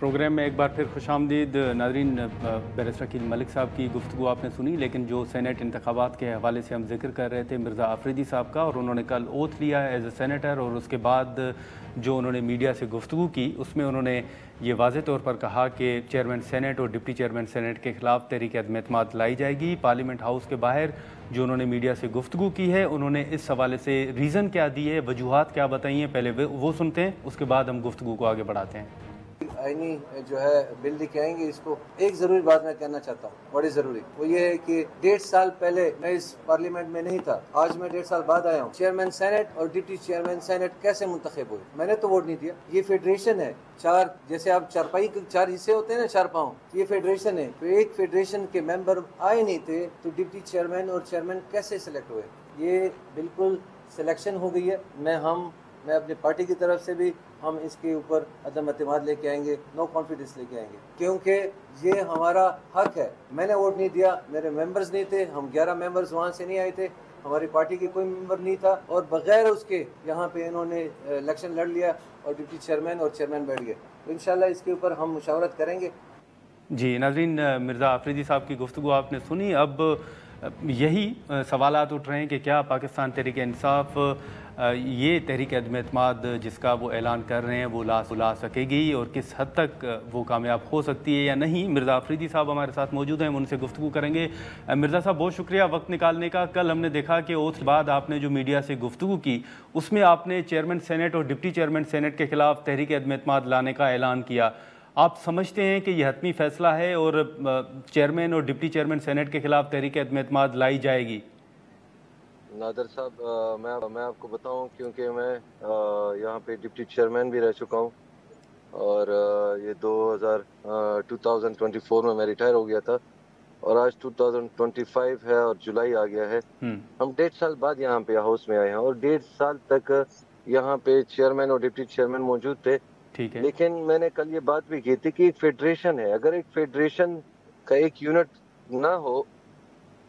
Programme में एक बार फिर खुशामदीद नाज़रीन। बैरिस्टर अकील मलिक साहब की गुफ्तगू आपने सुनी, लेकिन जो सेनेट इंतखाबात के हवाले से हम जिक्र कर रहे थे मिर्ज़ा आफरीदी साहब का, और उन्होंने कल ओथ लिया एज ए सेनेटर, और उसके बाद जो उन्होंने मीडिया से गुफ्तगू की उसमें उन्होंने ये वाज़े तौर पर कहा कि चेयरमैन सेनेट और डिप्टी चेयरमैन सेनेट के ख़िलाफ़ तहरीक अदम-ए-एतमाद लाई जाएगी। पार्लियामेंट हाउस के बाहर जो उन्होंने मीडिया से गुफ्तगू की है, उन्होंने इस हवाले से रीज़न क्या दिए, वजूहात क्या बताई हैं, पहले वो सुनते हैं, उसके बाद हम गुफ्तगू को आगे बढ़ाते हैं। आईनी जो है बिल लेके आएंगे। इसको एक जरूरी बात मैं कहना चाहता हूँ, बड़ी जरूरी, वो ये है कि 1.5 साल पहले मैं इस पार्लियामेंट में नहीं था, आज मैं 1.5 साल बाद आया हूँ। चेयरमैन सेनेट और डिप्टी चेयरमैन सेनेट कैसे मुंतखब हुए? मैंने तो वोट नहीं दिया। ये फेडरेशन है, चार, जैसे आप चारपाई के 4 हिस्से होते हैं ना, 4 पाँव, ये फेडरेशन है। तो एक फेडरेशन के मेंबर आए नहीं थे तो डिप्टी चेयरमैन और चेयरमैन कैसे सिलेक्ट हुए? ये बिल्कुल सिलेक्शन हो गई है। मैं अपनी पार्टी की तरफ से भी हम इसके ऊपर अदम-ए-एतमाद लेके आएंगे, नो कॉन्फिडेंस लेके आएंगे, क्योंकि ये हमारा हक है। मैंने वोट नहीं दिया, मेरे मेंबर्स नहीं थे, हम 11 मेंबर्स वहाँ से नहीं आए थे, हमारी पार्टी के कोई मेंबर नहीं था, और बगैर उसके यहाँ पे इन्होंने इलेक्शन लड़ लिया और डिप्टी चेयरमैन और चेयरमैन बैठ गए। तो इंशाल्लाह इसके ऊपर हम मुशावरत करेंगे। जी नाज़रीन, मिर्ज़ा आफरीदी साहब की गुफ्तगू आपने सुनी। अब यही सवालात उठ रहे हैं कि क्या पाकिस्तान तहरीक इंसाफ ये तहरीक अदम-ए-एतमाद जिसका वो ऐलान कर रहे हैं वो ला सकेगी, और किस हद तक वो कामयाब हो सकती है या नहीं। मिर्ज़ा आफरीदी साहब हमारे साथ मौजूद हैं, हम उनसे गुफ्तगू करेंगे। मिर्ज़ा साहब, बहुत शुक्रिया वक्त निकालने का। कल हमने देखा कि ओथ बाद आपने जो मीडिया से गुफ्तगू की उसमें आपने चेयरमैन सेनेट और डिप्टी चेयरमैन सेनेट के ख़िलाफ़ तहरीक अदम-ए-एतमाद लाने का ऐलान किया। आप समझते हैं कि यह हतमी फ़ैसला है और चेयरमैन और डिप्टी चेयरमैन सेनेट के ख़िलाफ़ तहरीक अदम-ए-एतमाद लाई जाएगी? नादर साहब, मैं आपको बताऊं, क्योंकि मैं यहाँ पे डिप्टी चेयरमैन भी रह चुका हूँ, और ये 2024 में मैं रिटायर हो गया था, और आज 2025 है और जुलाई आ गया है। हम 1.5 साल बाद यहाँ पे हाउस में आए हैं, और 1.5 साल तक यहाँ पे चेयरमैन और डिप्टी चेयरमैन मौजूद थे। ठीक है। लेकिन मैंने कल ये बात भी की थी कि एक फेडरेशन है, अगर एक फेडरेशन का एक यूनिट ना हो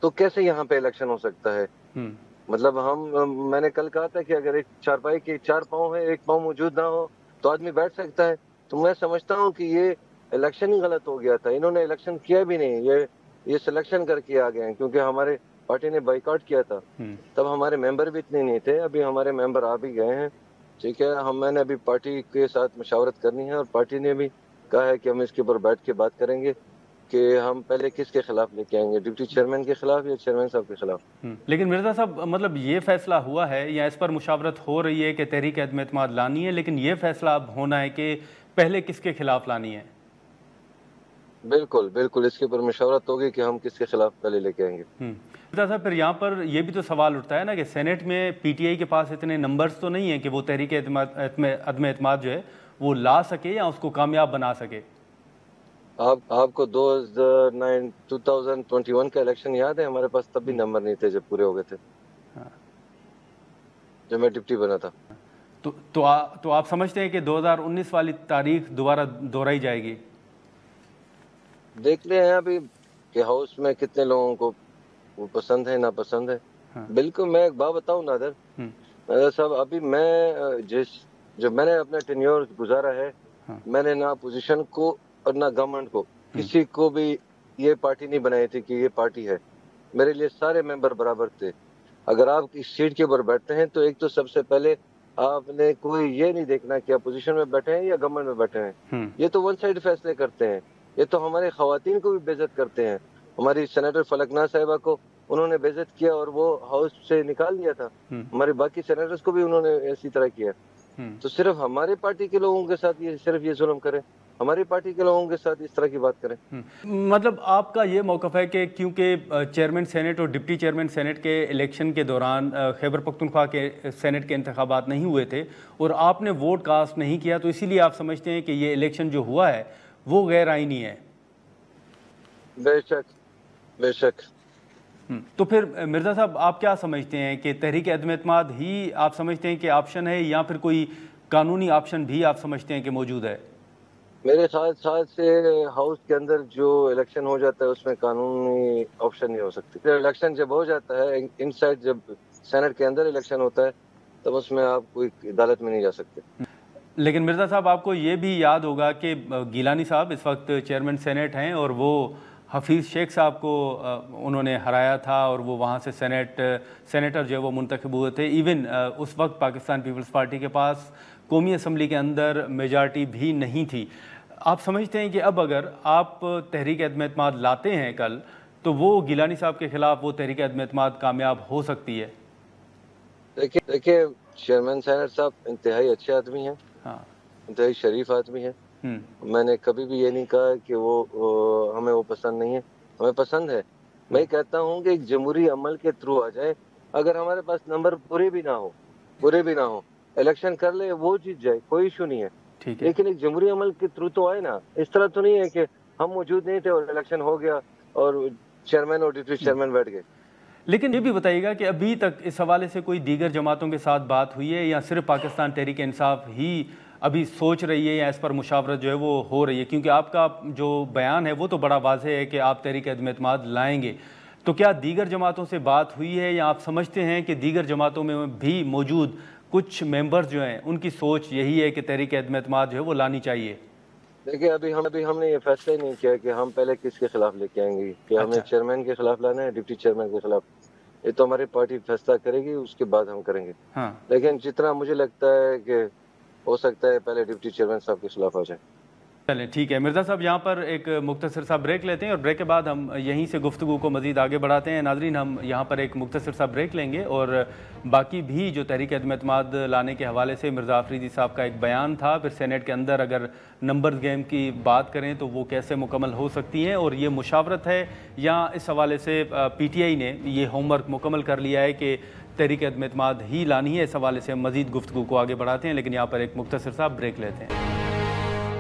तो कैसे यहाँ पे इलेक्शन हो सकता है? मतलब मैंने कल कहा था कि अगर एक चारपाई के 4 पाँव है, एक पाँव मौजूद ना हो तो आदमी बैठ सकता है। तो मैं समझता हूँ कि ये इलेक्शन ही गलत हो गया था। इन्होंने इलेक्शन किया भी नहीं, ये सिलेक्शन करके आ गए हैं, क्योंकि हमारे पार्टी ने बाइकआउट किया था, तब हमारे मेंबर भी इतने नहीं थे। अभी हमारे मेंबर आ भी गए हैं, ठीक है। मैंने अभी पार्टी के साथ मशावरत करनी है, और पार्टी ने भी कहा है कि हम इसके ऊपर बैठ के बात करेंगे कि हम पहले किसके खिलाफ लेके आएंगे, डिप्टी चेयरमैन के खिलाफ या चेयरमैन साहब के खिलाफ। लेकिन मिर्ज़ा साहब, मतलब ये फैसला हुआ है या इस पर मुशावरत हो रही है कि तहरीक अदम-ए-एतमाद लानी है, लेकिन ये फैसला अब होना है कि पहले किसके खिलाफ लानी है? बिल्कुल बिल्कुल, इसके ऊपर मुशावरत होगी कि हम किसके खिलाफ पहले लेके आएंगे। मिर्ज़ा साहब, फिर यहाँ पर यह भी तो सवाल उठता है ना कि सेनेट में पीटीआई के पास इतने नंबर्स तो नहीं है कि वो तहरीक अदम-ए-एतमाद जो है वो ला सके या उसको कामयाब बना सके। आपको 2021 का इलेक्शन याद है? हमारे पास तब भी नंबर नहीं थे जब पूरे हो गए थे। जब मैं डिप्टी बना था। तो आप समझते हैं कि 2019 वाली तारीख दोबारा दोहराई जाएगी? देख ले हैं अभी कि हाउस में कितने लोगों को वो पसंद है, नापसंद है। बिल्कुल, मैं एक बात बताऊं नादर साहब, अभी मैं जब मैंने अपना टेन्योर गुजारा है, मैंने ना पोजीशन को और ना गवर्नमेंट को किसी को भी ये पार्टी नहीं बनाई थी कि ये पार्टी है। मेरे लिए सारे मेंबर बराबर थे। अगर आप इस सीट के ऊपर बैठते हैं तो एक तो सबसे पहले आपने कोई ये नहीं देखना कि आप पोजीशन में बैठे हैं या गवर्नमेंट में बैठे हैं। ये तो वन साइड फैसले करते हैं। ये तो हमारे खवातीन को भी बेइज्जत करते हैं। हमारी सेनेटर फलकनाज साहिबा को उन्होंने बेइज्जत किया और वो हाउस से निकाल दिया था। हमारे बाकी सेनेटर्स को भी उन्होंने इसी तरह किया। तो सिर्फ हमारे पार्टी के लोगों के साथ ये जुल्म करें, हमारी पार्टी के लोगों के साथ इस तरह की बात करें। मतलब आपका ये मौक़िफ़ है कि क्योंकि चेयरमैन सेनेट और डिप्टी चेयरमैन सेनेट के इलेक्शन के दौरान खैबर पख्तूनख्वा के सेनेट के इंतखाबात नहीं हुए थे और आपने वोट कास्ट नहीं किया, तो इसीलिए आप समझते हैं कि ये इलेक्शन जो हुआ है वो गैर आईनी है? बेशक बेशक। तो फिर मिर्ज़ा साहब, आप क्या समझते हैं कि तहरीक अदम-ए-एतमाद ही आप समझते हैं कि ऑप्शन है, या फिर कोई कानूनी ऑप्शन भी आप समझते हैं कि मौजूद है? मेरे ख्याल से हाउस के अंदर जो इलेक्शन हो जाता है उसमें कानूनी ऑप्शन नहीं हो सकती। इलेक्शन जब हो जाता है इनसाइड, जब सेनेट के अंदर इलेक्शन होता है, तब उसमें आप कोई अदालत में नहीं जा सकते। लेकिन मिर्ज़ा साहब, आपको ये भी याद होगा कि गिलानी साहब इस वक्त चेयरमैन सेनेट हैं और वो हफीज़ शेख साहब को उन्होंने हराया था और वो वहाँ से सेनेटर जो है वो मुंतखब हुए थे। इवन उस वक्त पाकिस्तान पीपल्स पार्टी के पास कौमी असम्बली के अंदर मेजॉरिटी भी नहीं थी। आप समझते हैं कि अब अगर आप तहरीक अदम एतमाद लाते हैं कल, तो वो गिलानी साहब के खिलाफ वो तहरीक अदम एतमाद कामयाब हो सकती है? देखिए चेयरमैन सेनेट साहब इंतहाई अच्छे आदमी हैं, हाँ, इंतहाई शरीफ आदमी है। मैंने कभी भी ये नहीं कहा कि वो हमें वो पसंद नहीं है, हमें पसंद है। मैं कहता हूँ कि एक जमहूरी अमल के थ्रू आ जाए, अगर हमारे पास नंबर पूरे भी ना हो इलेक्शन कर ले, वो जीत जाए, कोई इशू नहीं है। ठीक है, लेकिन एक जमहूरी अमल के थ्रू तो आए ना। इस तरह तो नहीं है कि हम मौजूद नहीं थे और इलेक्शन हो गया और चेयरमैन और डिप्टी चेयरमैन बैठ गए। लेकिन ये भी बताइएगा कि अभी तक इस हवाले से कोई दीगर जमातों के साथ बात हुई है या सिर्फ पाकिस्तान तहरीक इंसाफ ही अभी सोच रही है या इस पर मुशावरत जो है वो हो रही है? क्योंकि आपका जो बयान है वो तो बड़ा वाज़ेह है कि आप तहरीक अदम एतमाद लाएंगे, तो क्या दीगर जमातों से बात हुई है या आप समझते हैं कि दीगर जमातों में भी मौजूद कुछ मेंबर्स जो हैं उनकी सोच यही है कि तहरीक अदम एतमाद जो है वो लानी चाहिए? देखिए अभी हमने ये फैसला ही नहीं किया कि हम पहले किसके खिलाफ लेके आएंगे, कि हमें चेयरमैन के खिलाफ लाना है, डिप्टी चेयरमैन के खिलाफ। ये तो हमारी पार्टी फैसला करेगी, उसके बाद हम करेंगे। हाँ। लेकिन जितना मुझे लगता है कि हो सकता है पहले डिप्टी चेयरमैन साहब के खिलाफ आ जाए। चलें ठीक है मिर्ज़ा साहब, यहाँ पर एक मुख्तसर सा ब्रेक लेते हैं और ब्रेक के बाद हम यहीं से गुफ्तगू को मज़ीद आगे बढ़ाते हैं। नाज़रीन, हम यहाँ पर एक मुख्तसर सा ब्रेक लेंगे और बाकी भी जो तहरीक अदम एतमाद लाने के हवाले से मिर्ज़ा आफरीदी साहब का एक बयान था, फिर सेनेट के अंदर अगर नंबर्स गेम की बात करें तो वो कैसे मुकम्मल हो सकती हैं और ये मुशावरत है या इस हवाले से PTI ने ये होमवर्क मुकम्मल कर लिया है कि तहरीक अदम एतमाद ही लानी है, इस हवाले से हम मज़ीद गुफ्तगू को आगे बढ़ाते हैं। लेकिन यहाँ पर एक मुख्तसर सा ब्रेक लेते हैं।